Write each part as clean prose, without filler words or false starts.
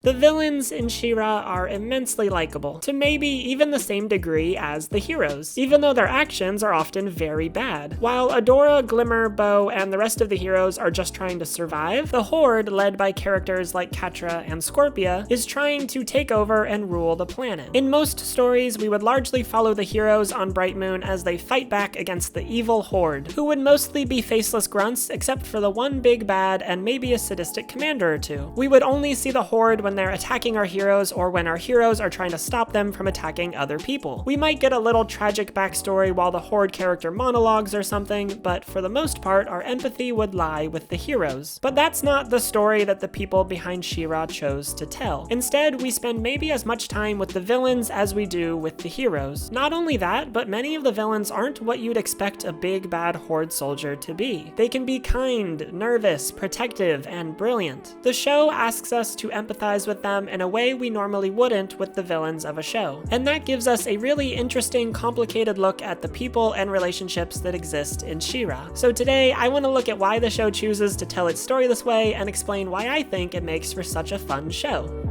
The villains in She-Ra are immensely likable, to maybe even the same degree as the heroes, even though their actions are often very bad. While Adora, Glimmer, Bow, and the rest of the heroes are just trying to survive, the Horde, led by characters like Catra and Scorpia, is trying to take over and rule the planet. In most stories, we would largely follow the heroes on Bright Moon as they fight back against the evil Horde, who would mostly be faceless grunts except for the one big bad and maybe a sadistic commander or two. We would only see the Horde when they're attacking our heroes or when our heroes are trying to stop them from attacking other people. We might get a little tragic backstory while the Horde character monologues or something, but for the most part, our empathy would lie with the heroes. But that's not the story that the people behind She-Ra chose to tell. Instead, we spend maybe as much time with the villains as we do with the heroes. Not only that, but many of the villains aren't what you'd expect a big bad Horde soldier to be. They can be kind, nervous, protective, and brilliant. The show asks us to empathize with them in a way we normally wouldn't with the villains of a show. And that gives us a really interesting, complicated look at the people and relationships that exist in She-Ra. So today, I want to look at why the show chooses to tell its story this way and explain why I think it makes for such a fun show.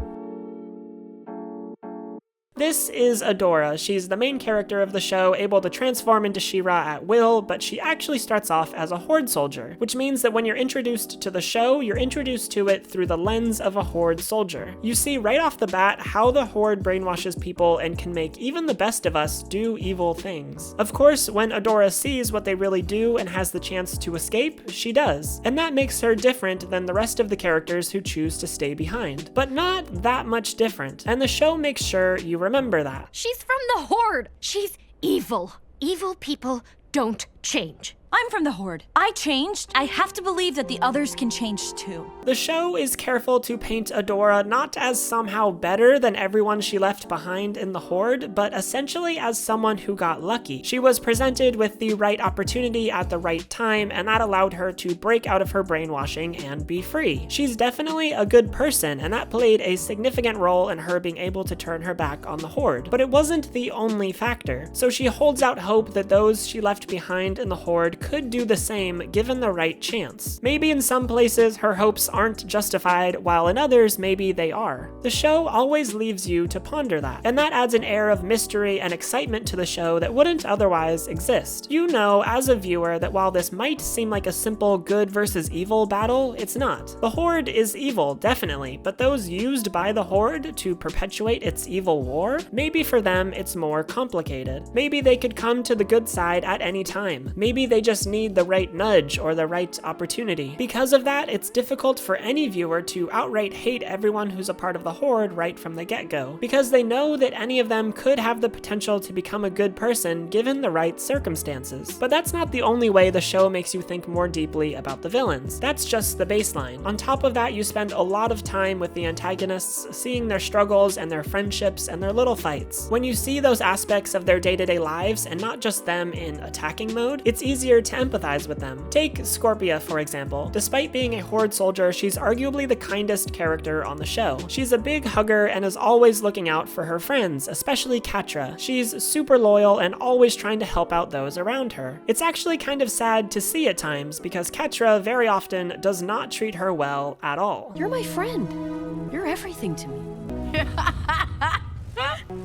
This is Adora. She's the main character of the show, able to transform into She-Ra at will, but she actually starts off as a Horde soldier, which means that when you're introduced to the show, you're introduced to it through the lens of a Horde soldier. You see right off the bat how the Horde brainwashes people and can make even the best of us do evil things. Of course, when Adora sees what they really do and has the chance to escape, she does. And that makes her different than the rest of the characters who choose to stay behind. But not that much different, and the show makes sure you remember that. She's from the Horde. She's evil. Evil people don't change. I'm from the Horde. I changed. I have to believe that the others can change too. The show is careful to paint Adora not as somehow better than everyone she left behind in the Horde, but essentially as someone who got lucky. She was presented with the right opportunity at the right time, and that allowed her to break out of her brainwashing and be free. She's definitely a good person, and that played a significant role in her being able to turn her back on the Horde. But it wasn't the only factor. So she holds out hope that those she left behind in the Horde could do the same given the right chance. Maybe in some places her hopes aren't justified, while in others maybe they are. The show always leaves you to ponder that, and that adds an air of mystery and excitement to the show that wouldn't otherwise exist. You know, as a viewer, that while this might seem like a simple good versus evil battle, it's not. The Horde is evil, definitely, but those used by the Horde to perpetuate its evil war, maybe for them it's more complicated. Maybe they could come to the good side at any time. Maybe they just need the right nudge or the right opportunity. Because of that, it's difficult for any viewer to outright hate everyone who's a part of the Horde right from the get-go, because they know that any of them could have the potential to become a good person given the right circumstances. But that's not the only way the show makes you think more deeply about the villains. That's just the baseline. On top of that, you spend a lot of time with the antagonists, seeing their struggles and their friendships and their little fights. When you see those aspects of their day-to-day lives and not just them in attacking mode, it's easier to empathize with them. Take Scorpia, for example. Despite being a Horde soldier, she's arguably the kindest character on the show. She's a big hugger and is always looking out for her friends, especially Catra. She's super loyal and always trying to help out those around her. It's actually kind of sad to see at times because Catra very often does not treat her well at all. You're my friend. You're everything to me.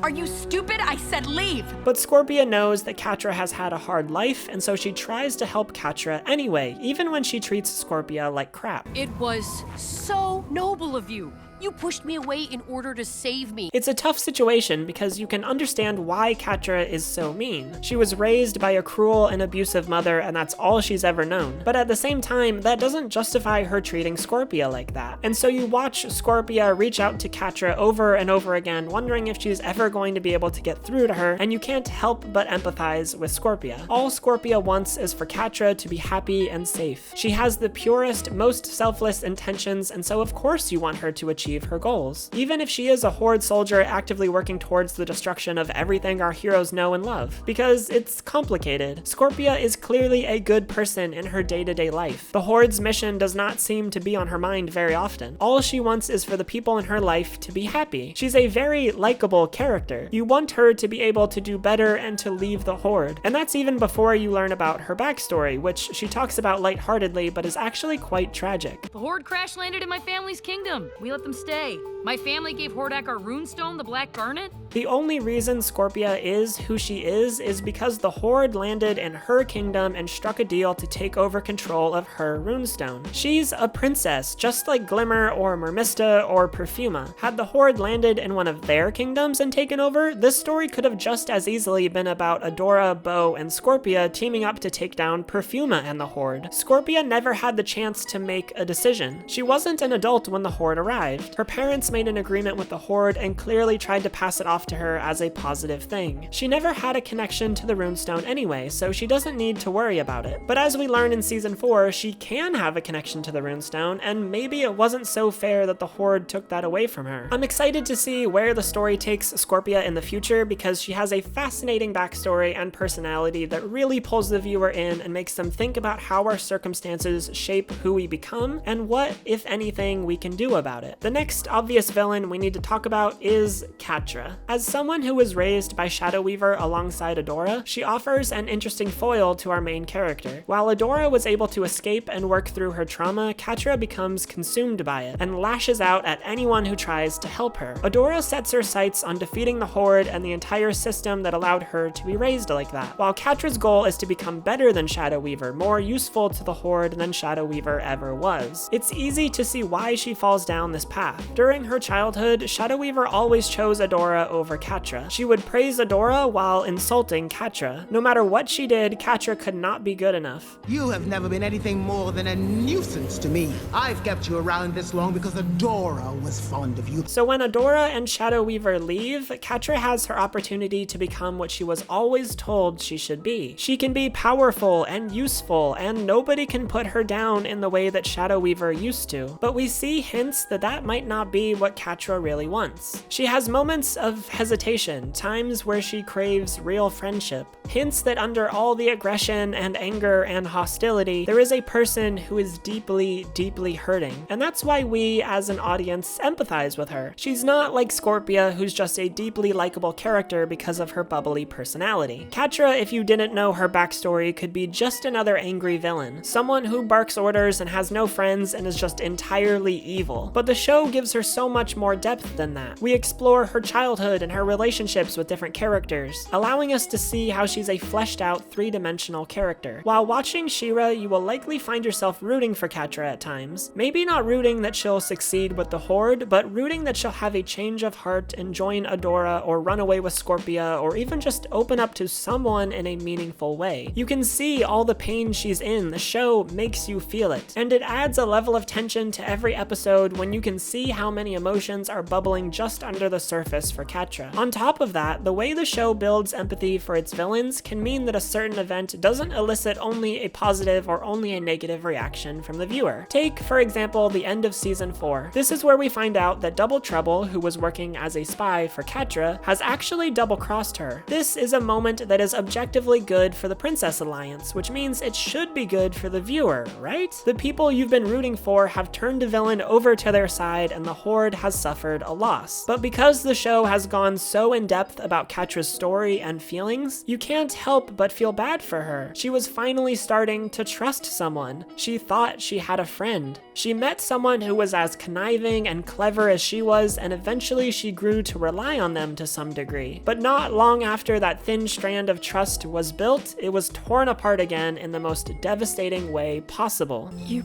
Are you stupid? I said leave! But Scorpia knows that Catra has had a hard life, and so she tries to help Catra anyway, even when she treats Scorpia like crap. It was so noble of you. You pushed me away in order to save me. It's a tough situation because you can understand why Catra is so mean. She was raised by a cruel and abusive mother, and that's all she's ever known. But at the same time, that doesn't justify her treating Scorpia like that. And so you watch Scorpia reach out to Catra over and over again, wondering if she's ever going to be able to get through to her, and you can't help but empathize with Scorpia. All Scorpia wants is for Catra to be happy and safe. She has the purest, most selfless intentions, and so of course you want her to achieve her goals. Even if she is a Horde soldier actively working towards the destruction of everything our heroes know and love. Because it's complicated. Scorpia is clearly a good person in her day-to-day life. The Horde's mission does not seem to be on her mind very often. All she wants is for the people in her life to be happy. She's a very likable character. You want her to be able to do better and to leave the Horde. And that's even before you learn about her backstory, which she talks about lightheartedly but is actually quite tragic. The Horde crash landed in my family's kingdom. We let them day. My family gave Hordak our runestone, the Black Garnet. The only reason Scorpia is who she is because the Horde landed in her kingdom and struck a deal to take over control of her runestone. She's a princess, just like Glimmer or Mermista or Perfuma. Had the Horde landed in one of their kingdoms and taken over, this story could have just as easily been about Adora, Bow, and Scorpia teaming up to take down Perfuma and the Horde. Scorpia never had the chance to make a decision. She wasn't an adult when the Horde arrived. Her parents made an agreement with the Horde and clearly tried to pass it off to her as a positive thing. She never had a connection to the runestone anyway, so she doesn't need to worry about it. But as we learn in season 4, she can have a connection to the runestone, and maybe it wasn't so fair that the Horde took that away from her. I'm excited to see where the story takes Scorpia in the future because she has a fascinating backstory and personality that really pulls the viewer in and makes them think about how our circumstances shape who we become and what, if anything, we can do about it. The next obvious villain we need to talk about is Catra. As someone who was raised by Shadow Weaver alongside Adora, she offers an interesting foil to our main character. While Adora was able to escape and work through her trauma, Catra becomes consumed by it and lashes out at anyone who tries to help her. Adora sets her sights on defeating the Horde and the entire system that allowed her to be raised like that, while Catra's goal is to become better than Shadow Weaver, more useful to the Horde than Shadow Weaver ever was. It's easy to see why she falls down this path. During her childhood, Shadow Weaver always chose Adora over Catra. She would praise Adora while insulting Catra. No matter what she did, Catra could not be good enough. You have never been anything more than a nuisance to me. I've kept you around this long because Adora was fond of you. So when Adora and Shadow Weaver leave, Catra has her opportunity to become what she was always told she should be. She can be powerful and useful, and nobody can put her down in the way that Shadow Weaver used to. But we see hints that that might not be what Catra really wants. She has moments of hesitation, times where she craves real friendship, hints that under all the aggression and anger and hostility, there is a person who is deeply, deeply hurting. And that's why we, as an audience, empathize with her. She's not like Scorpia, who's just a deeply likable character because of her bubbly personality. Catra, if you didn't know her backstory, could be just another angry villain, someone who barks orders and has no friends and is just entirely evil. But the show gives her so much more depth than that. We explore her childhood and her relationships with different characters, allowing us to see how she's a fleshed out three-dimensional character. While watching She-Ra, you will likely find yourself rooting for Catra at times. Maybe not rooting that she'll succeed with the Horde, but rooting that she'll have a change of heart and join Adora or run away with Scorpia or even just open up to someone in a meaningful way. You can see all the pain she's in. The show makes you feel it. And it adds a level of tension to every episode when you can see how many emotions are bubbling just under the surface for Catra. On top of that, the way the show builds empathy for its villains can mean that a certain event doesn't elicit only a positive or only a negative reaction from the viewer. Take, for example, the end of season 4. This is where we find out that Double Trouble, who was working as a spy for Catra, has actually double-crossed her. This is a moment that is objectively good for the Princess Alliance, which means it should be good for the viewer, right? The people you've been rooting for have turned a villain over to their side and the Horde has suffered a loss. But because the show has gone so in-depth about Catra's story and feelings, you can't help but feel bad for her. She was finally starting to trust someone. She thought she had a friend. She met someone who was as conniving and clever as she was, and eventually she grew to rely on them to some degree. But not long after that thin strand of trust was built, it was torn apart again in the most devastating way possible. You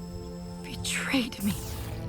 betrayed me.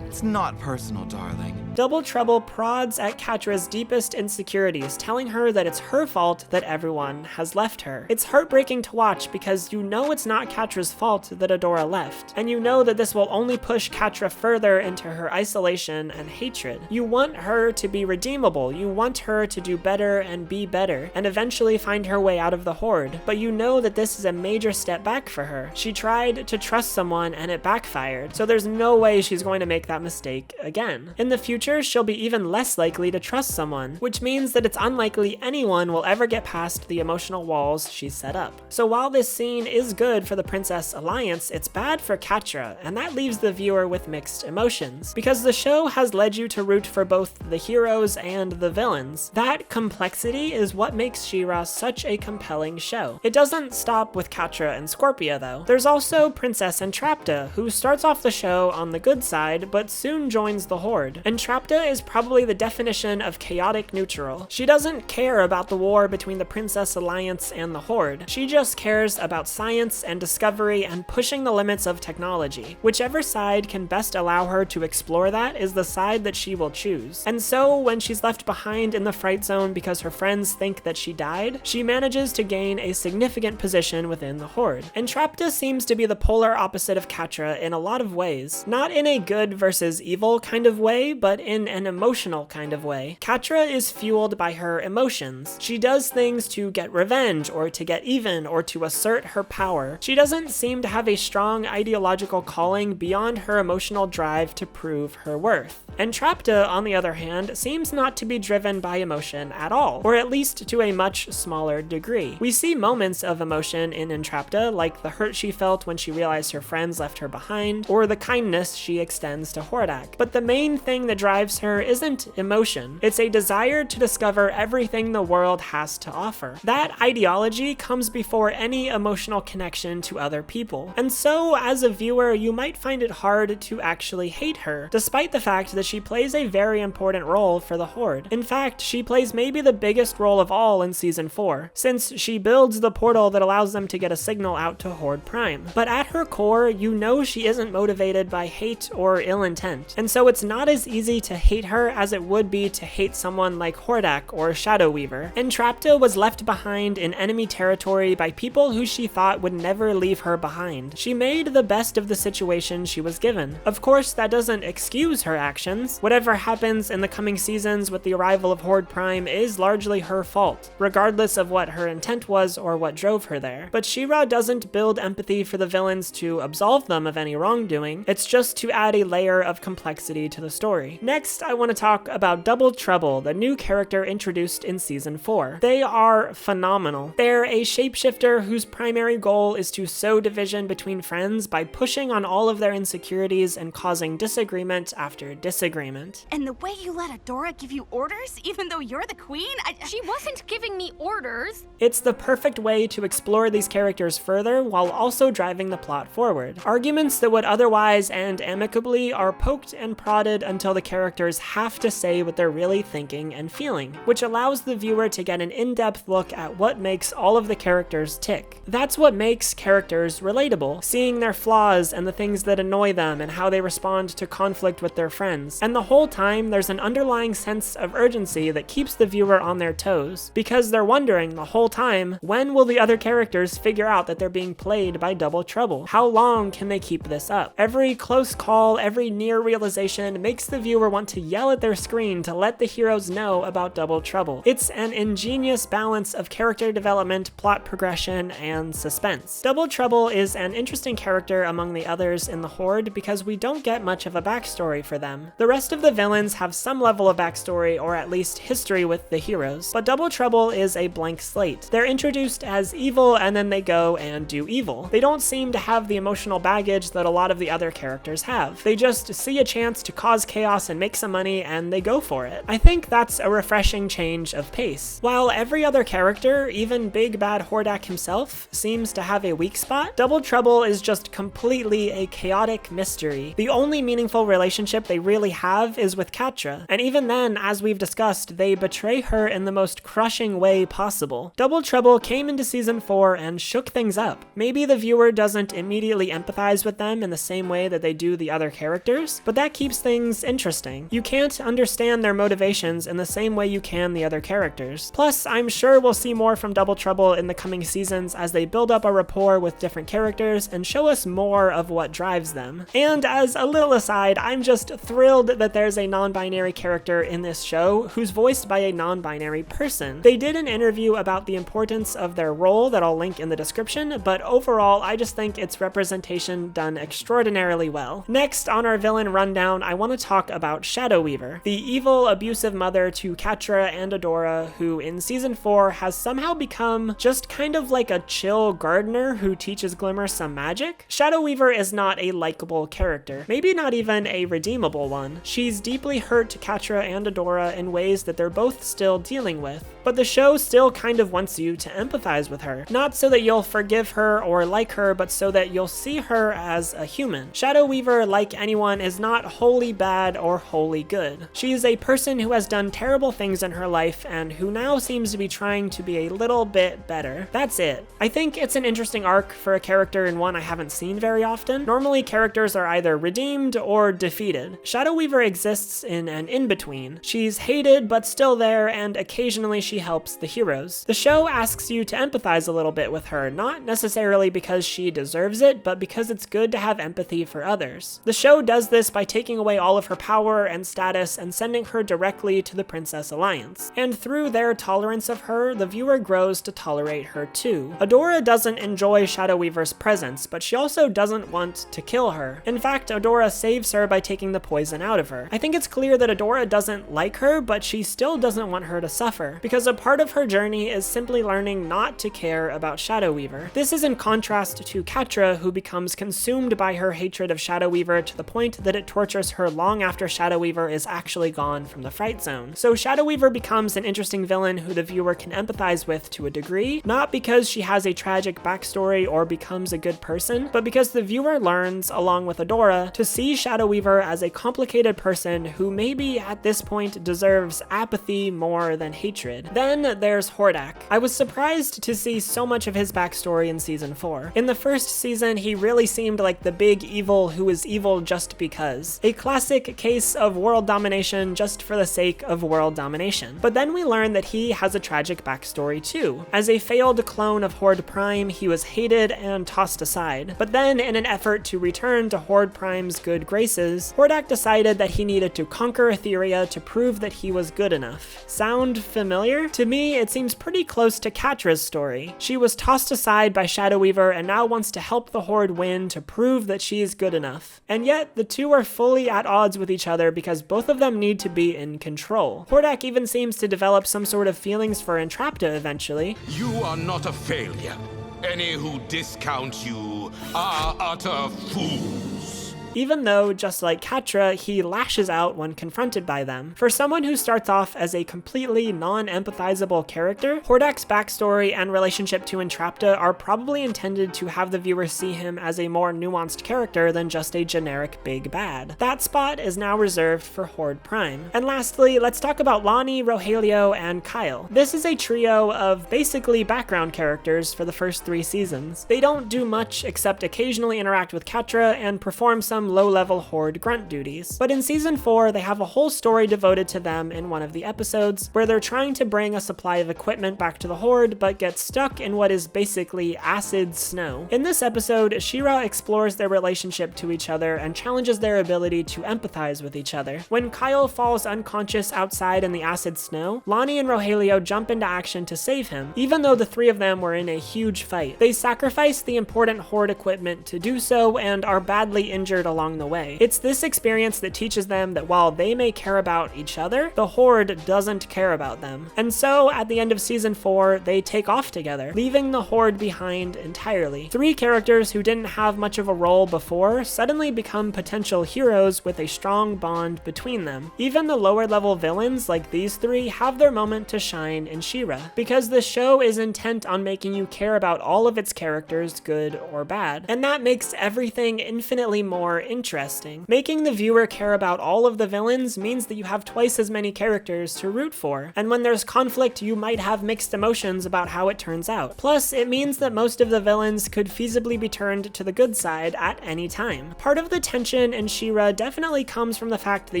It's not personal, darling. Double Trouble prods at Catra's deepest insecurities, telling her that it's her fault that everyone has left her. It's heartbreaking to watch because you know it's not Catra's fault that Adora left, and you know that this will only push Catra further into her isolation and hatred. You want her to be redeemable, you want her to do better and be better, and eventually find her way out of the Horde, but you know that this is a major step back for her. She tried to trust someone and it backfired, so there's no way she's going to make that mistake again. In the future, she'll be even less likely to trust someone, which means that it's unlikely anyone will ever get past the emotional walls she's set up. So while this scene is good for the Princess Alliance, it's bad for Catra, and that leaves the viewer with mixed emotions. Because the show has led you to root for both the heroes and the villains. That complexity is what makes She-Ra such a compelling show. It doesn't stop with Catra and Scorpia though. There's also Princess Entrapta, who starts off the show on the good side, but soon joins the Horde. Entrapta Entrapta is probably the definition of chaotic neutral. She doesn't care about the war between the Princess Alliance and the Horde. She just cares about science and discovery and pushing the limits of technology. Whichever side can best allow her to explore that is the side that she will choose. And so, when she's left behind in the Fright Zone because her friends think that she died, she manages to gain a significant position within the Horde. Entrapta seems to be the polar opposite of Catra in a lot of ways. Not in a good versus evil kind of way, but in an emotional kind of way. Catra is fueled by her emotions. She does things to get revenge, or to get even, or to assert her power. She doesn't seem to have a strong ideological calling beyond her emotional drive to prove her worth. Entrapta, on the other hand, seems not to be driven by emotion at all, or at least to a much smaller degree. We see moments of emotion in Entrapta, like the hurt she felt when she realized her friends left her behind, or the kindness she extends to Hordak. But the main thing that drives her isn't emotion. It's a desire to discover everything the world has to offer. That ideology comes before any emotional connection to other people. And so, as a viewer, you might find it hard to actually hate her, despite the fact that she plays a very important role for the Horde. In fact, she plays maybe the biggest role of all in Season 4, since she builds the portal that allows them to get a signal out to Horde Prime. But at her core, you know she isn't motivated by hate or ill intent, and so it's not as easy to hate her as it would be to hate someone like Hordak or Shadow Weaver. Entrapta was left behind in enemy territory by people who she thought would never leave her behind. She made the best of the situation she was given. Of course, that doesn't excuse her actions. Whatever happens in the coming seasons with the arrival of Horde Prime is largely her fault, regardless of what her intent was or what drove her there. But She-Ra doesn't build empathy for the villains to absolve them of any wrongdoing, it's just to add a layer of complexity to the story. Next, I want to talk about Double Trouble, the new character introduced in Season 4. They are phenomenal. They're a shapeshifter whose primary goal is to sow division between friends by pushing on all of their insecurities and causing disagreement after disagreement. And the way you let Adora give you orders, even though you're the queen? She wasn't giving me orders. It's the perfect way to explore these characters further while also driving the plot forward. Arguments that would otherwise end amicably are poked and prodded until the characters have to say what they're really thinking and feeling, which allows the viewer to get an in-depth look at what makes all of the characters tick. That's what makes characters relatable, seeing their flaws and the things that annoy them and how they respond to conflict with their friends. And the whole time, there's an underlying sense of urgency that keeps the viewer on their toes, because they're wondering the whole time, when will the other characters figure out that they're being played by Double Trouble? How long can they keep this up? Every close call, every near realization makes the viewer want to yell at their screen to let the heroes know about Double Trouble. It's an ingenious balance of character development, plot progression, and suspense. Double Trouble is an interesting character among the others in the Horde because we don't get much of a backstory for them. The rest of the villains have some level of backstory or at least history with the heroes, but Double Trouble is a blank slate. They're introduced as evil and then they go and do evil. They don't seem to have the emotional baggage that a lot of the other characters have. They just see a chance to cause chaos and make some money and they go for it. I think that's a refreshing change of pace. While every other character, even Big Bad Hordak himself, seems to have a weak spot, Double Trouble is just completely a chaotic mystery. The only meaningful relationship they really have is with Catra, and even then, as we've discussed, they betray her in the most crushing way possible. Double Trouble came into Season 4 and shook things up. Maybe the viewer doesn't immediately empathize with them in the same way that they do the other characters, but that keeps things interesting. You can't understand their motivations in the same way you can the other characters. Plus, I'm sure we'll see more from Double Trouble in the coming seasons as they build up a rapport with different characters and show us more of what drives them. And as a little aside, I'm just thrilled that there's a non-binary character in this show who's voiced by a non-binary person. They did an interview about the importance of their role that I'll link in the description, but overall, I just think it's representation done extraordinarily well. Next on our villain rundown, I want to talk about Shadow Weaver, the evil, abusive mother to Catra and Adora, who in Season 4 has somehow become just kind of like a chill gardener who teaches Glimmer some magic. Shadow Weaver is not a likable character, maybe not even a redeemable one. She's deeply hurt Catra and Adora in ways that they're both still dealing with, but the show still kind of wants you to empathize with her. Not so that you'll forgive her or like her, but so that you'll see her as a human. Shadow Weaver, like anyone, is not wholly bad or wholly good. She is a person who has done terrible things in her life and who now seems to be trying to be a little bit better. That's it. I think it's an interesting arc for a character and one I haven't seen very often. Normally, characters are either redeemed or defeated. Shadow Weaver exists in an in-between. She's hated but still there, and occasionally she helps the heroes. The show asks you to empathize a little bit with her, not necessarily because she deserves it, but because it's good to have empathy for others. The show does this by taking away all of her power and status and sending her directly to the Princess Alliance. And through their tolerance of her, the viewer grows to tolerate her too. Adora doesn't enjoy Shadow Weaver's presence, but she also doesn't want to kill her. In fact, Adora saves her by taking the poison out of her. I think it's clear that Adora doesn't like her, but she still doesn't want her to suffer, because a part of her journey is simply learning not to care about Shadow Weaver. This is in contrast to Catra, who becomes consumed by her hatred of Shadow Weaver to the point that it tortures her long after Shadow Weaver is actually gone from the Fright Zone. So Shadow Weaver becomes an interesting villain who the viewer can empathize with to a degree, not because she has a tragic backstory or becomes a good person, but because the viewer learns, along with Adora, to see Shadow Weaver as a complicated person who maybe at this point deserves apathy more than hatred. Then there's Hordak. I was surprised to see so much of his backstory in season 4. In the first season, he really seemed like the big evil who is evil just because. A classic case of world domination just for the sake of world domination. But then we learn that he has a tragic backstory too. As a failed clone of Horde Prime, he was hated and tossed aside. But then, in an effort to return to Horde Prime's good graces, Hordak decided that he needed to conquer Etheria to prove that he was good enough. Sound familiar? To me, it seems pretty close to Catra's story. She was tossed aside by Shadow Weaver and now wants to help the Horde win to prove that she is good enough. And yet, the two are fully at odds with each other because both of them need to be in control. Hordak even seems to develop some sort of feelings for Entrapta eventually. You are not a failure. Any who discount you are utter fools. Even though, just like Catra, he lashes out when confronted by them. For someone who starts off as a completely non-empathizable character, Hordak's backstory and relationship to Entrapta are probably intended to have the viewer see him as a more nuanced character than just a generic big bad. That spot is now reserved for Horde Prime. And lastly, let's talk about Lonnie, Rogelio, and Kyle. This is a trio of basically background characters for the first 3 seasons. They don't do much except occasionally interact with Catra and perform some low-level Horde grunt duties. But in season 4, they have a whole story devoted to them in one of the episodes, where they're trying to bring a supply of equipment back to the Horde, but get stuck in what is basically acid snow. In this episode, She-Ra explores their relationship to each other and challenges their ability to empathize with each other. When Kyle falls unconscious outside in the acid snow, Lonnie and Rogelio jump into action to save him, even though the 3 of them were in a huge fight. They sacrifice the important Horde equipment to do so and are badly injured along the way. It's this experience that teaches them that while they may care about each other, the Horde doesn't care about them. And so, at the end of season 4, they take off together, leaving the Horde behind entirely. 3 characters who didn't have much of a role before suddenly become potential heroes with a strong bond between them. Even the lower level villains like these 3 have their moment to shine in She-Ra, because the show is intent on making you care about all of its characters, good or bad. And that makes everything infinitely more interesting. Making the viewer care about all of the villains means that you have twice as many characters to root for, and when there's conflict, you might have mixed emotions about how it turns out. Plus, it means that most of the villains could feasibly be turned to the good side at any time. Part of the tension in She-Ra definitely comes from the fact that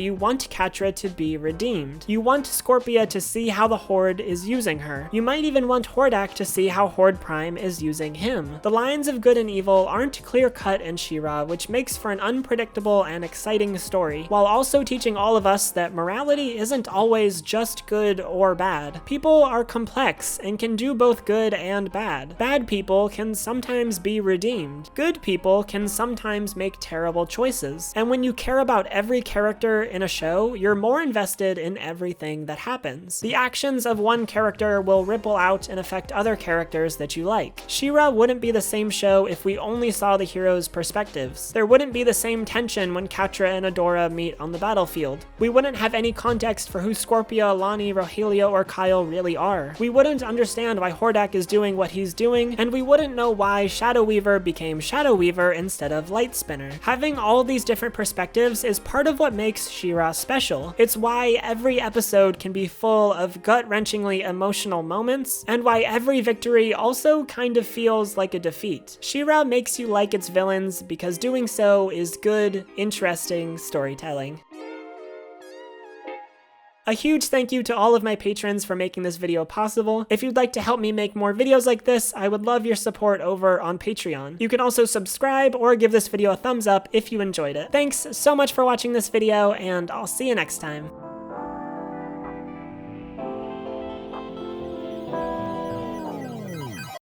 you want Catra to be redeemed. You want Scorpia to see how the Horde is using her. You might even want Hordak to see how Horde Prime is using him. The lines of good and evil aren't clear-cut in She-Ra, which makes for an unpredictable and exciting story, while also teaching all of us that morality isn't always just good or bad. People are complex and can do both good and bad. Bad people can sometimes be redeemed. Good people can sometimes make terrible choices. And when you care about every character in a show, you're more invested in everything that happens. The actions of one character will ripple out and affect other characters that you like. She-Ra wouldn't be the same show if we only saw the heroes' perspectives. There wouldn't be the same tension when Catra and Adora meet on the battlefield. We wouldn't have any context for who Scorpia, Lonnie, Rogelio, or Kyle really are. We wouldn't understand why Hordak is doing what he's doing, and we wouldn't know why Shadow Weaver became Shadow Weaver instead of Light Spinner. Having all these different perspectives is part of what makes She-Ra special. It's why every episode can be full of gut-wrenchingly emotional moments, and why every victory also kind of feels like a defeat. She-Ra makes you like its villains because doing so is good, interesting storytelling. A huge thank you to all of my patrons for making this video possible. If you'd like to help me make more videos like this, I would love your support over on Patreon. You can also subscribe or give this video a thumbs up if you enjoyed it. Thanks so much for watching this video, and I'll see you next time.